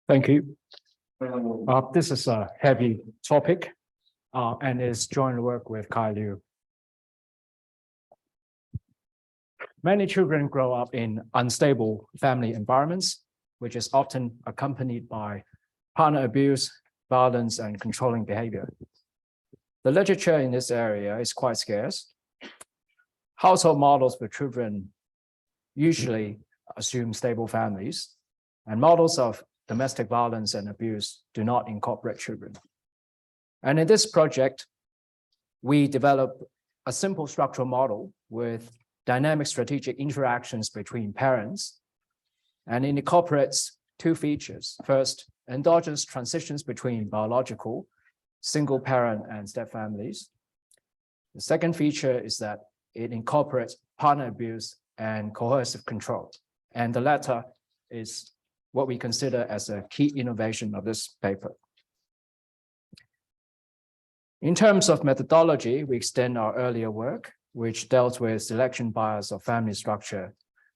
Thank you. This is a heavy topic and is joint work with Kai Liu. Many children grow up in unstable family environments, which is often accompanied by partner abuse, violence, and controlling behavior. The literature in this area is quite scarce. Household models for children usually assume stable families, and models of domestic violence and abuse do not incorporate children. And in this project, we develop a simple structural model with dynamic strategic interactions between parents, and it incorporates two features. First, endogenous transitions between biological, single parent and step families. The second feature is that it incorporates partner abuse and coercive control. And the latter is what we consider as a key innovation of this paper. In terms of methodology, we extend our earlier work, which dealt with selection bias of family structure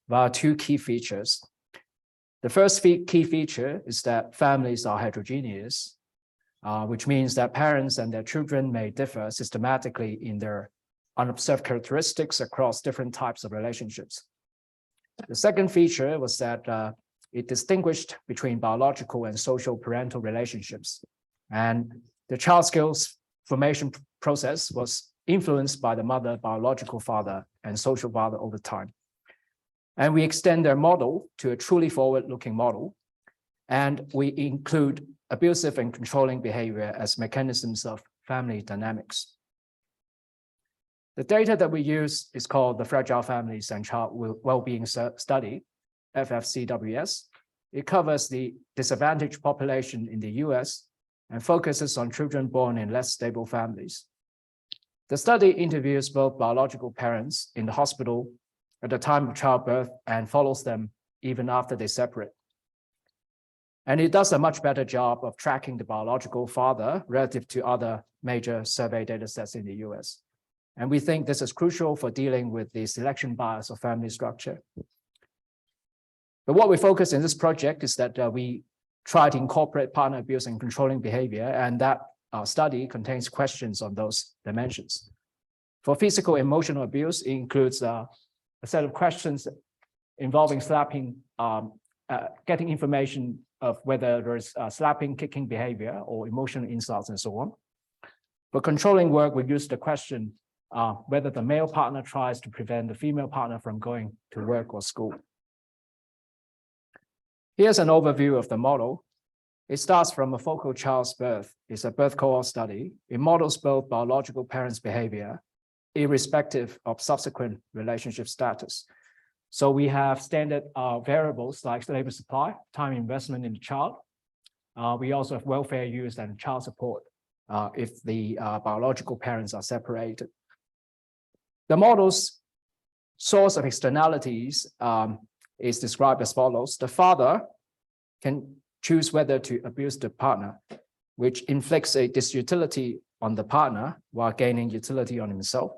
via two key features. The first key feature is that families are heterogeneous, which means that parents and their children may differ systematically in their unobserved characteristics across different types of relationships. The second feature was that it distinguished between biological and social parental relationships, and the child skills formation process was influenced by the mother, biological father, and social father over time. And we extend their model to a truly forward-looking model, and we include abusive and controlling behavior as mechanisms of family dynamics. The data that we use is called the Fragile Families and Child Wellbeing Study, FFCWS. It covers the disadvantaged population in the US and focuses on children born in less stable families. The study interviews both biological parents in the hospital at the time of childbirth and follows them even after they separate. And it does a much better job of tracking the biological father relative to other major survey data sets in the US. And we think this is crucial for dealing with the selection bias of family structure. But what we focus in this project is that we try to incorporate partner abuse and controlling behavior, and that study contains questions on those dimensions. For physical emotional abuse, it includes a set of questions involving slapping, getting information of whether there's slapping, kicking behavior, or emotional insults, and so on. For controlling work, we use the question whether the male partner tries to prevent the female partner from going to work or school. Here's an overview of the model. It starts from a focal child's birth. It's a birth cohort study. It models both biological parents' behavior, irrespective of subsequent relationship status. So we have standard variables like labor supply, time investment in the child. We also have welfare use and child support if the biological parents are separated. The model's source of externalities is described as follows. The father can choose whether to abuse the partner, which inflicts a disutility on the partner while gaining utility on himself.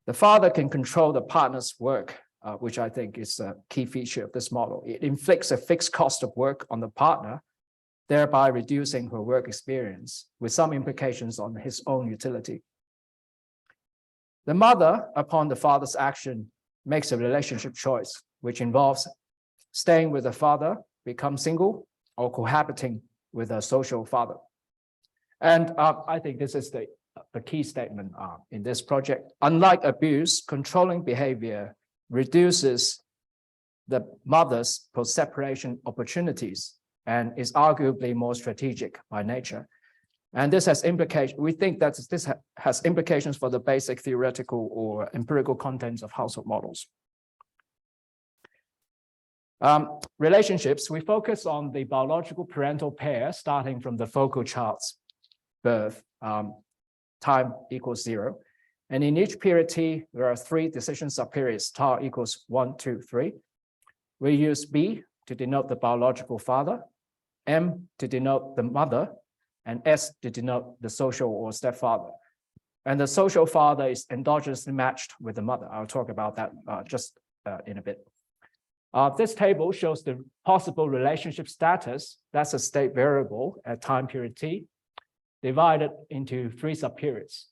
The father can control the partner's work, which I think is a key feature of this model. It inflicts a fixed cost of work on the partner, thereby reducing her work experience with some implications on his own utility. The mother, upon the father's action, makes a relationship choice, which involves staying with the father, become single, or cohabiting with a social father. And I think this is the key statement in this project. Unlike abuse, controlling behavior reduces the mother's post-separation opportunities and is arguably more strategic by nature. And this has implications. We think that this has implications for the basic theoretical or empirical contents of household models. Relationships, we focus on the biological parental pair starting from the focal child's birth, time equals 0. And in each period T, there are 3 decision subperiods, tau equals 1, 2, 3. We use B to denote the biological father, M to denote the mother, and S to denote the social or stepfather. And the social father is endogenously matched with the mother. I'll talk about that just in a bit. This table shows the possible relationship status. That's a state variable at time period t, divided into 3 subperiods.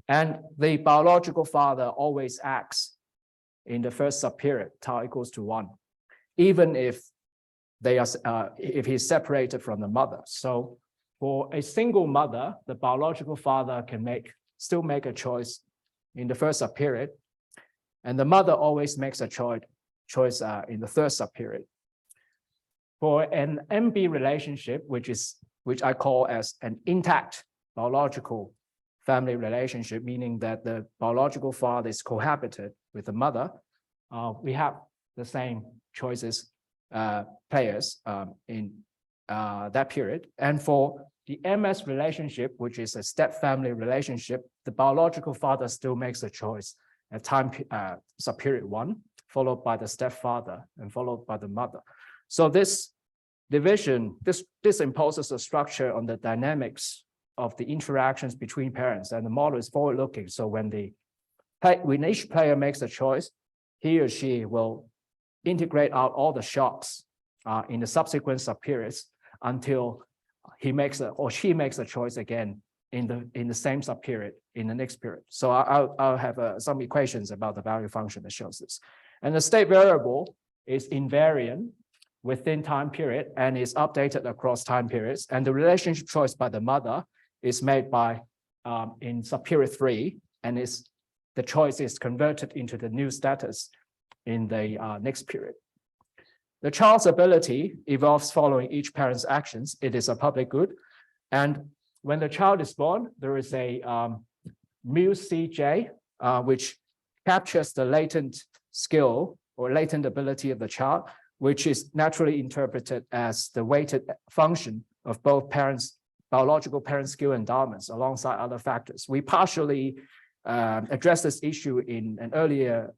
And the biological father always acts in the first subperiod, tau equals to 1, even if if he's separated from the mother. So for a single mother, the biological father can still make a choice in the first subperiod, and the mother always makes a choice in the third subperiod. For an MB relationship, which I call as an intact biological family relationship, meaning that the biological father is cohabited with the mother, we have the same choices players in that period. And for the MS relationship, which is a step-family relationship, the biological father still makes a choice at time subperiod 1, followed by the stepfather and followed by the mother. So this division, this imposes a structure on the dynamics of the interactions between parents, and the model is forward-looking. So when each player makes a choice, he or she will integrate out all the shocks in the subsequent subperiods until he makes or she makes a choice again in the same subperiod in the next period. So I'll have some equations about the value function that shows this. And the state variable is invariant within time period and is updated across time periods. And the relationship choice by the mother is made by in subperiod 3, and the choice is converted into the new status in the next period. The child's ability evolves following each parent's actions. It is a public good. And when the child is born, there is a mu CJ, which captures the latent skill or latent ability of the child, which is naturally interpreted as the weighted function of both parents' biological parent skill endowments alongside other factors. We partially addressed this issue in an earlier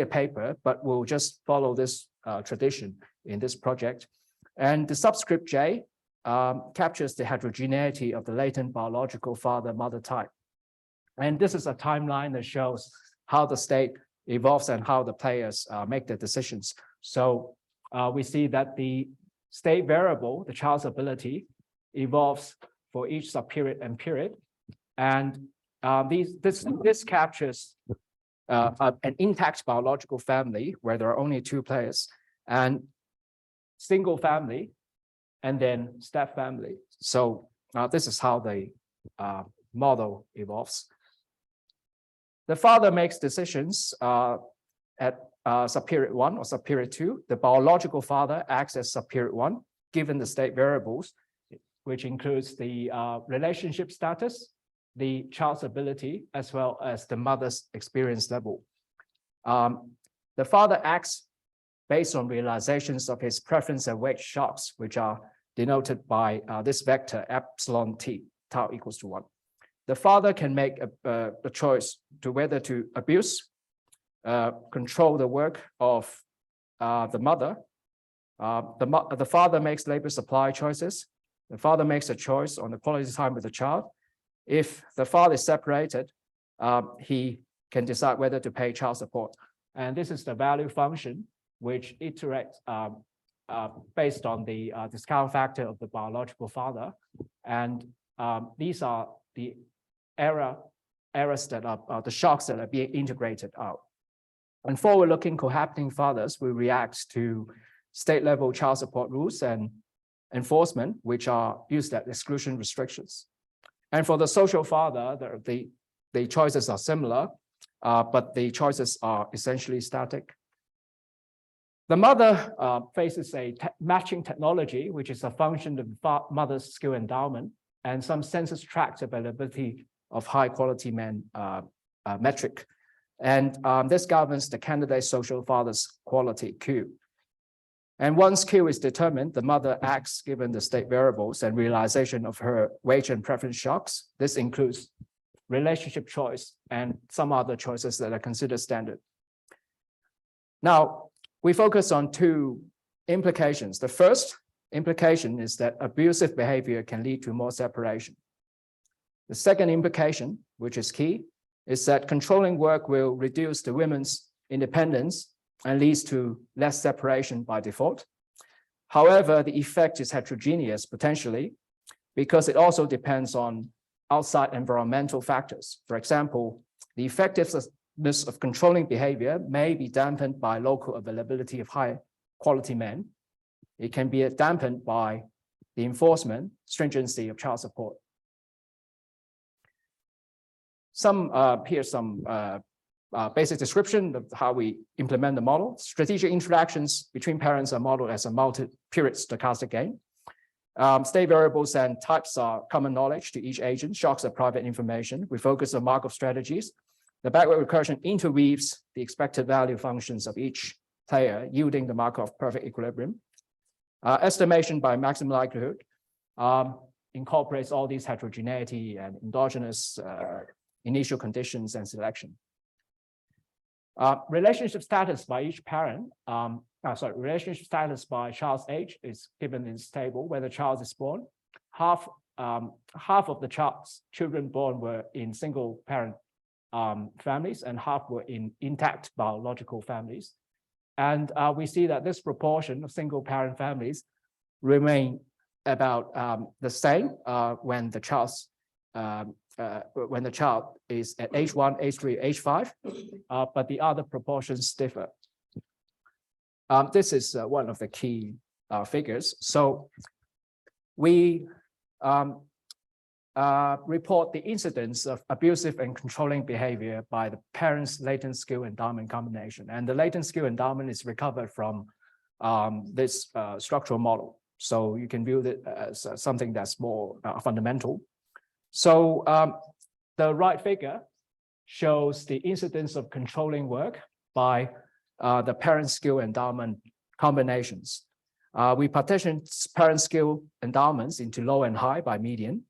paper, but we'll just follow this tradition in this project. And the subscript J captures the heterogeneity of the latent biological father-mother type. And this is a timeline that shows how the state evolves and how the players make their decisions. So we see that the state variable, the child's ability, evolves for each subperiod and period. And this captures an intact biological family where there are only 2 players, and single family, and then step family. So this is how the model evolves. The father makes decisions at subperiod 1 or subperiod 2. The biological father acts as subperiod 1, given the state variables, which includes the relationship status, the child's ability, as well as the mother's experience level. The father acts based on realizations of his preference and weight shocks, which are denoted by this vector epsilon t, tau equals to 1. The father can make a choice to whether to abuse, control the work of the mother. The father makes labor supply choices. The father makes a choice on the quality time with the child. If the father is separated, he can decide whether to pay child support. And this is the value function, which iterates based on the discount factor of the biological father. And these are the errors that are the shocks that are being integrated out. And forward-looking cohabiting fathers will react to state-level child support rules and enforcement, which are used as exclusion restrictions. And for the social father, the choices are similar, but the choices are essentially static. The mother faces a matching technology, which is a function of the mother's skill endowment and some census tract availability of high-quality men metric. And this governs the candidate social father's quality Q. And once Q is determined, the mother acts given the state variables and realization of her wage and preference shocks. This includes relationship choice and some other choices that are considered standard. Now, we focus on 2 implications. The first implication is that abusive behavior can lead to more separation. The second implication, which is key, is that controlling work will reduce the women's independence and leads to less separation by default. However, the effect is heterogeneous potentially because it also depends on outside environmental factors. For example, the effectiveness of controlling behavior may be dampened by local availability of high quality men. It can be dampened by the enforcement stringency of child support. Here's some basic description of how we implement the model. Strategic interactions between parents are modeled as a multi-period stochastic game. State variables and types are common knowledge to each agent. Shocks are private information. We focus on Markov strategies. The backward recursion interweaves the expected value functions of each player, yielding the Markov perfect equilibrium. Estimation by maximum likelihood incorporates all these heterogeneity and endogenous initial conditions and selection. Relationship status by each parent, relationship status by child's age is given in this table. When the child is born, half of the children born were in single parent families and half were in intact biological families. And we see that this proportion of single parent families remain about the same when the child is at age 1, age 3, age 5, but the other proportions differ. This is one of the key figures. So we report the incidence of abusive and controlling behavior by the parents' latent skill endowment combination. And the latent skill endowment is recovered from this structural model. So you can view it as something that's more fundamental. So the right figure shows the incidence of controlling work by the parent skill endowment combinations. We partition parent skill endowments into low and high by median.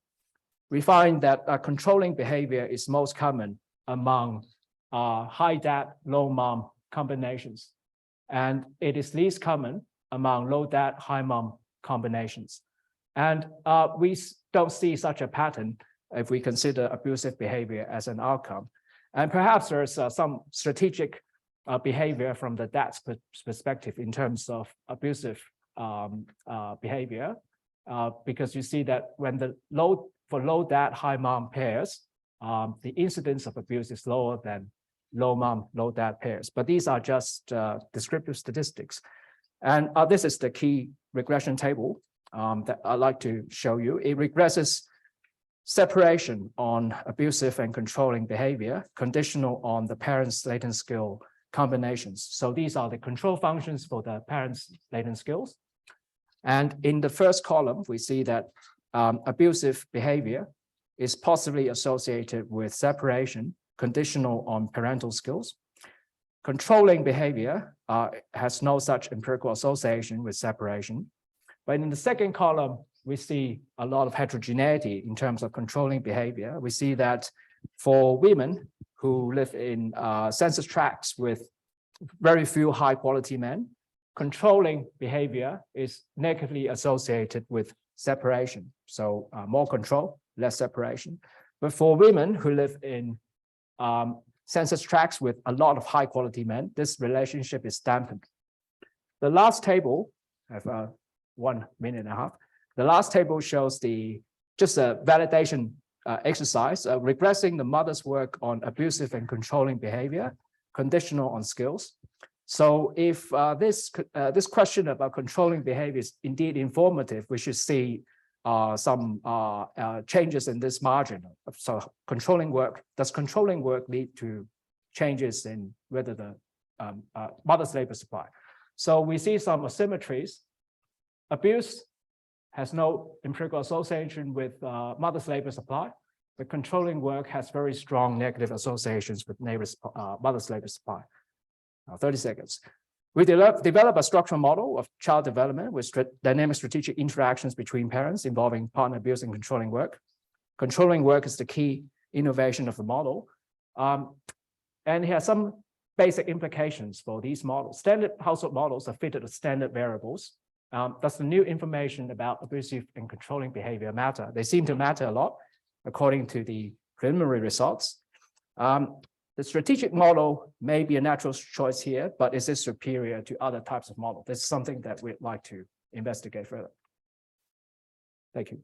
We find that controlling behavior is most common among high dad, low mom combinations. And it is least common among low dad, high mom combinations. And we don't see such a pattern if we consider abusive behavior as an outcome. And perhaps there's some strategic behavior from the dad's perspective in terms of abusive behavior, because you see that when for low dad, high mom pairs, the incidence of abuse is lower than low mom, low dad pairs. But these are just descriptive statistics. And this is the key regression table that I'd like to show you. It regresses separation on abusive and controlling behavior, conditional on the parents' latent skill combinations. So these are the control functions for the parents' latent skills. And in the first column, we see that abusive behavior is possibly associated with separation, conditional on parental skills. Controlling behavior has no such empirical association with separation. But in the second column, we see a lot of heterogeneity in terms of controlling behavior. We see that for women who live in census tracts with very few high quality men, controlling behavior is negatively associated with separation. So more control, less separation. But for women who live in census tracts with a lot of high quality men, this relationship is dampened. The last table, I have 1 minute and a half. The last table shows just a validation exercise, regressing the mother's work on abusive and controlling behavior, conditional on skills. So if this question about controlling behavior is indeed informative, we should see some changes in this margin. So does controlling work lead to changes in whether the mother's labor supply? So we see some asymmetries. Abuse has no empirical association with mother's labor supply, but controlling work has very strong negative associations with mother's labor supply. 30 seconds. We develop a structural model of child development with dynamic strategic interactions between parents involving partner abuse and controlling work. Controlling work is the key innovation of the model. And it has some basic implications for these models. Standard household models are fitted with standard variables. Does the new information about abusive and controlling behavior matter? They seem to matter a lot according to the preliminary results. The strategic model may be a natural choice here, but is it superior to other types of model? This is something that we'd like to investigate further. Thank you.